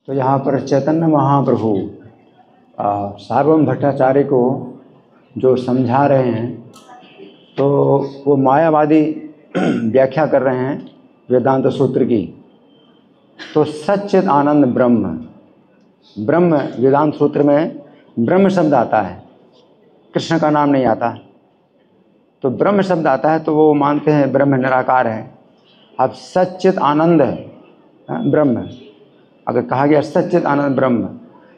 तो यहाँ पर चैतन्य महाप्रभु सार्वभौम भट्टाचार्य को जो समझा रहे हैं, तो वो मायावादी व्याख्या कर रहे हैं वेदांत सूत्र की। तो सच्चित आनंद ब्रह्म, ब्रह्म वेदांत सूत्र में ब्रह्म शब्द आता है, कृष्ण का नाम नहीं आता। तो ब्रह्म शब्द आता है तो वो मानते हैं ब्रह्म निराकार है। अब सच्चित आनंद ब्रह्म, अगर कहा गया सच्चित आनंद ब्रह्म,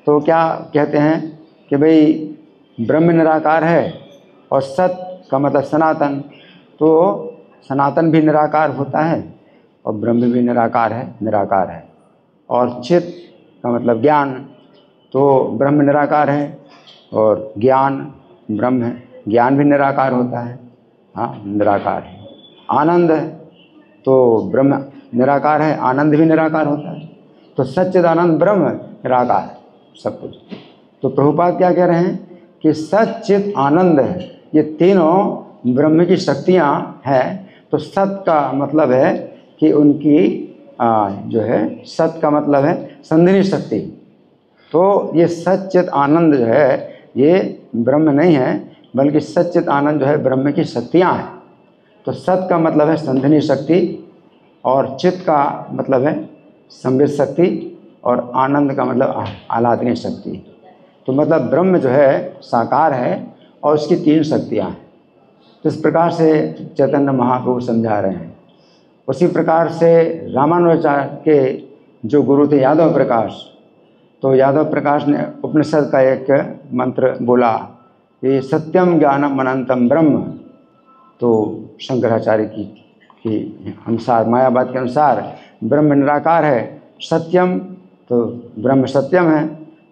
तो क्या कहते हैं कि भाई ब्रह्म निराकार है और सत का मतलब सनातन, तो सनातन भी निराकार होता है और ब्रह्म भी निराकार है। और चित का मतलब ज्ञान, तो ब्रह्म निराकार है और ज्ञान ब्रह्म है, ज्ञान भी निराकार होता है, हाँ निराकार है। आनंद, तो ब्रह्म निराकार है, आनंद भी निराकार होता है। तो सच्चिदानंद ब्रह्म निराकार है सब कुछ। तो प्रभुपाद क्या कह रहे हैं कि सच्चित आनंद है, ये तीनों ब्रह्म की शक्तियाँ हैं। तो सत का मतलब है कि उनकी जो है, सत का मतलब है संधिनी शक्ति। तो ये सच्चित आनंद जो है ये ब्रह्म नहीं है, बल्कि सच्चित आनंद जो है ब्रह्म की शक्तियाँ हैं। तो सत का मतलब है संधिनी शक्ति और चित्त का मतलब है संवित शक्ति और आनंद का मतलब आह्लादनीय शक्ति। तो मतलब ब्रह्म जो है साकार है और उसकी तीन शक्तियाँ हैं। तो इस प्रकार से चैतन्य महाप्रभु समझा रहे हैं। उसी प्रकार से रामानुजाचार्य के जो गुरु थे यादव प्रकाश, तो यादव प्रकाश ने उपनिषद का एक मंत्र बोला कि सत्यम ज्ञानम अनंतम ब्रह्म। तो शंकराचार्य की अनुसार, मायावाद के अनुसार ब्रह्म निराकार है, सत्यम, तो ब्रह्म सत्यम है,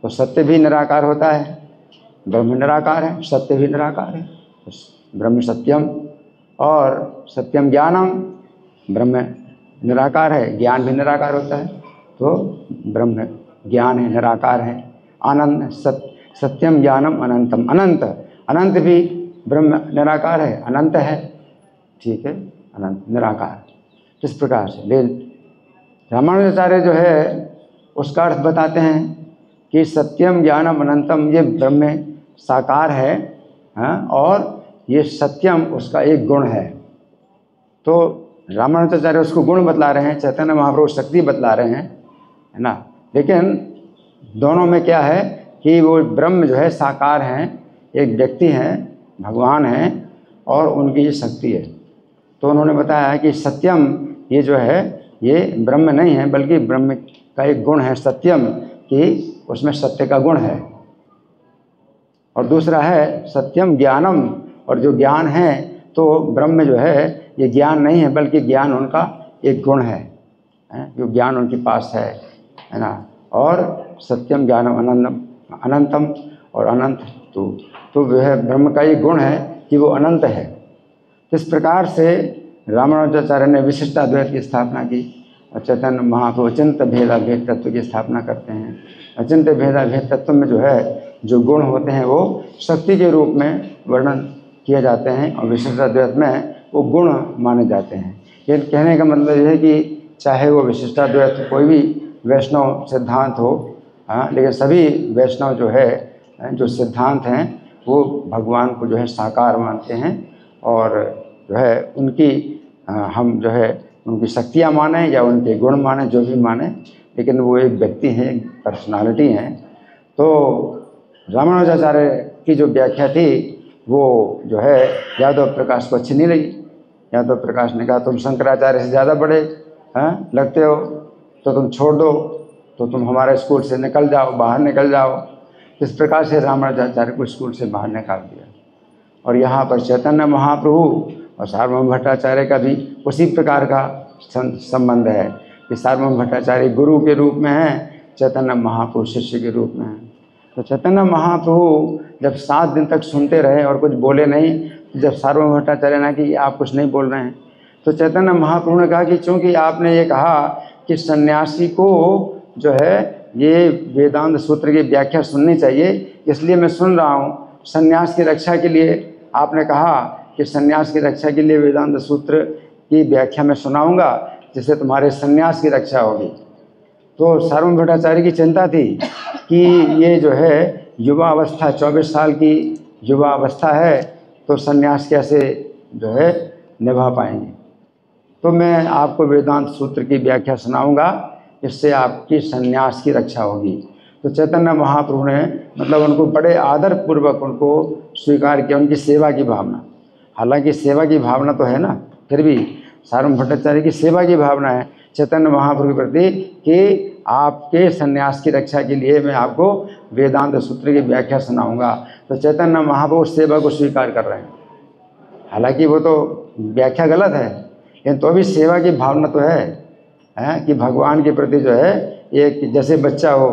तो सत्य भी निराकार होता है, ब्रह्म निराकार है, सत्य भी निराकार है, तो ब्रह्म सत्यम। और सत्यम ज्ञानम, ब्रह्म निराकार है, ज्ञान भी निराकार होता है, तो ब्रह्म ज्ञान है, निराकार है। आनंद, सत्यम ज्ञानम अनंतम, अनंत, अनंत भी ब्रह्म निराकार है, अनंत है, ठीक है, अनंत निराकार। इस प्रकार से रामानुजाचार्य जो है उसका अर्थ बताते हैं कि सत्यम ज्ञानम अनंतम, ये ब्रह्म साकार है, हाँ, और ये सत्यम उसका एक गुण है। तो रामानुजाचार्य उसको गुण बतला रहे हैं, चैतन्य महाप्रभु शक्ति बतला रहे हैं, है ना। लेकिन दोनों में क्या है कि वो ब्रह्म जो है साकार हैं, एक व्यक्ति हैं, भगवान हैं, और उनकी ये शक्ति है। तो उन्होंने बताया कि सत्यम ये जो है ये ब्रह्म नहीं है, बल्कि ब्रह्म का एक गुण है सत्यम, कि उसमें सत्य का गुण है। और दूसरा है सत्यम ज्ञानम, और जो ज्ञान है तो ब्रह्म जो है ये ज्ञान नहीं है, बल्कि ज्ञान उनका एक गुण है, जो ज्ञान उनके पास है ना। और सत्यम ज्ञानम अनंतम, अनंतम और अनंत, तो वह ब्रह्म का एक गुण है कि वो अनंत है। इस प्रकार से रामानुजाचार्य ने विशिष्टाद्वैत की स्थापना की और चैतन्य महाप्रभु अचिंत्य भेदाभेद तत्व की स्थापना करते हैं। अचिंत्य भेदाभेद तत्व में जो है जो गुण होते हैं वो शक्ति के रूप में वर्णन किए जाते हैं, और विशिष्टाद्वैत में वो गुण माने जाते हैं। ये कहने का मतलब यह है कि चाहे वो विशिष्टाद्वैत कोई भी वैष्णव सिद्धांत हो, हाँ, लेकिन सभी वैष्णव जो है जो सिद्धांत हैं वो भगवान को जो है साकार मानते हैं, और जो है उनकी हम जो है उनकी शक्तियाँ माने या उनके गुण माने, जो भी माने, लेकिन वो एक व्यक्ति हैं, एक पर्सनालिटी हैं। तो रामानुजाचार्य की जो व्याख्या थी वो जो है यादव प्रकाश को अच्छी नहीं लगी। यादव प्रकाश ने कहा तुम शंकराचार्य से ज़्यादा बड़े लगते हो, तो तुम छोड़ दो, तो तुम हमारे स्कूल से निकल जाओ, बाहर निकल जाओ। इस प्रकार से रामानुजाचार्य को स्कूल से बाहर निकाल दिया। और यहाँ पर चैतन्य महाप्रभु और सार्वभौम भट्टाचार्य का भी उसी प्रकार का संबंध है कि सार्वभौम भट्टाचार्य गुरु के रूप में हैं, चैतन्य महाप्रभु शिष्य के रूप में हैं। तो चैतन्य महाप्रभु जब 7 दिन तक सुनते रहे और कुछ बोले नहीं, जब सार्वभौम भट्टाचार्य ने कि आप कुछ नहीं बोल रहे हैं, तो चैतन्य महाप्रभु ने कहा कि चूँकि आपने ये कहा कि सन्यासी को जो है ये वेदांत सूत्र की व्याख्या सुननी चाहिए, इसलिए मैं सुन रहा हूँ। सन्यास की रक्षा के लिए आपने कहा कि सन्यास की रक्षा के लिए वेदांत सूत्र की व्याख्या मैं सुनाऊंगा, जिससे तुम्हारे सन्यास की रक्षा होगी। तो सार्वभौम भट्टाचार्य की चिंता थी कि ये जो है युवा अवस्था, 24 साल की युवा अवस्था है, तो सन्यास कैसे जो है निभा पाएंगे। तो मैं आपको वेदांत सूत्र की व्याख्या सुनाऊंगा, इससे आपकी सन्यास की रक्षा होगी। तो चैतन्य महाप्रभु ने मतलब उनको बड़े आदर पूर्वक उनको स्वीकार किया, उनकी सेवा की भावना। हालांकि सेवा की भावना तो है ना, फिर भी सार्वभौम भट्टाचार्य की सेवा की भावना है चैतन्य महाप्रभु के प्रति कि आपके सन्यास की रक्षा के लिए मैं आपको वेदांत सूत्र की व्याख्या सुनाऊंगा। तो चैतन्य महाप्रभु सेवा को स्वीकार कर रहे हैं। हालांकि वो तो व्याख्या गलत है, लेकिन तो भी सेवा की भावना तो है कि भगवान के प्रति जो है एक जैसे बच्चा हो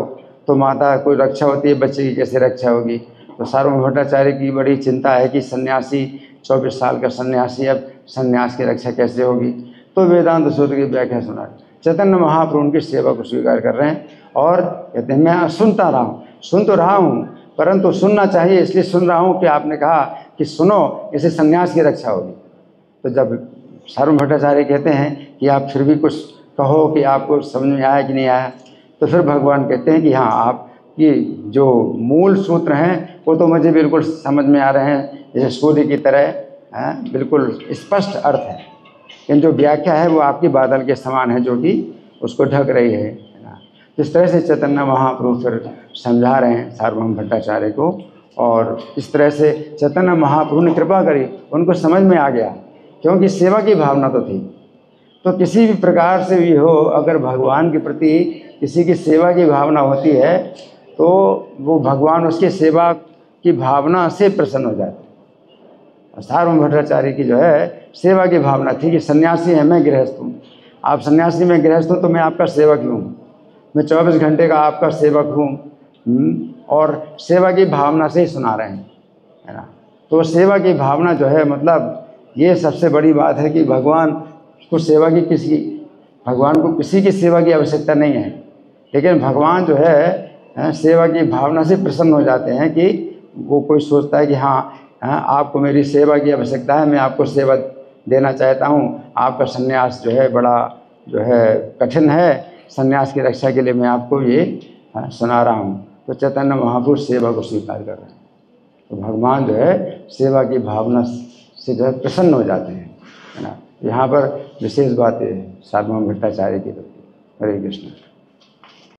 तो माता कोई रक्षा होती है, बच्चे की कैसे रक्षा होगी। तो सार्वभौम भट्टाचार्य की बड़ी चिंता है कि सन्यासी 24 साल का सन्यासी अब सन्यास की रक्षा कैसे होगी। तो वेदांत सूत्र की व्याख्या सुना, चैतन्य महाप्रभु उनकी सेवा को स्वीकार कर रहे हैं और कहते हैं मैं सुनता रहा हूँ, सुन तो रहा हूँ, परंतु सुनना चाहिए इसलिए सुन रहा हूँ कि आपने कहा कि सुनो, इसे सन्यास की रक्षा होगी। तो जब सार्वभौम भट्टाचार्य कहते हैं कि आप फिर भी कुछ कहो कि आपको समझ में आया कि नहीं आया, तो फिर भगवान कहते हैं कि हाँ, आपकी जो मूल सूत्र हैं वो तो मुझे बिल्कुल समझ में आ रहे हैं, जैसे सूर्य की तरह बिल्कुल स्पष्ट अर्थ है, लेकिन जो व्याख्या है वो आपकी बादल के समान है जो कि उसको ढक रही है ना। इस तरह से चैतन्य महाप्रभु फिर समझा रहे हैं सार्वभौम भट्टाचार्य को, और इस तरह से चैतन्य महाप्रभु ने कृपा करी, उनको समझ में आ गया, क्योंकि सेवा की भावना तो थी। तो किसी भी प्रकार से भी हो, अगर भगवान के प्रति किसी की सेवा की भावना होती है तो वो भगवान उसकी सेवा की भावना से प्रसन्न हो जाते हैं। सार्वभौम भट्टाचार्य की जो है सेवा की भावना थी कि सन्यासी है, मैं गृहस्थ हूँ, आप सन्यासी, मैं गृहस्थ हूँ, तो मैं आपका सेवक हूँ, मैं 24 घंटे का आपका सेवक हूँ, और सेवा की भावना से ही सुना रहे हैं, है ना। तो सेवा की भावना जो है मतलब ये सबसे बड़ी बात है कि भगवान को भगवान को किसी की सेवा की आवश्यकता नहीं है, लेकिन भगवान जो है सेवा की भावना से प्रसन्न हो जाते हैं कि वो कोई सोचता है कि हाँ आपको मेरी सेवा की आवश्यकता है, मैं आपको सेवा देना चाहता हूँ, आपका सन्यास जो है बड़ा जो है कठिन है, सन्यास की रक्षा के लिए मैं आपको ये सुना रहा हूँ। तो चैतन्य महाप्रभु सेवा को स्वीकार कर रहे हैं। तो भगवान जो है सेवा की भावना से जो है प्रसन्न हो जाते हैं, है ना। यहाँ पर विशेष बात है सार्वभौम भट्टाचार्य की प्रति। हरे कृष्ण।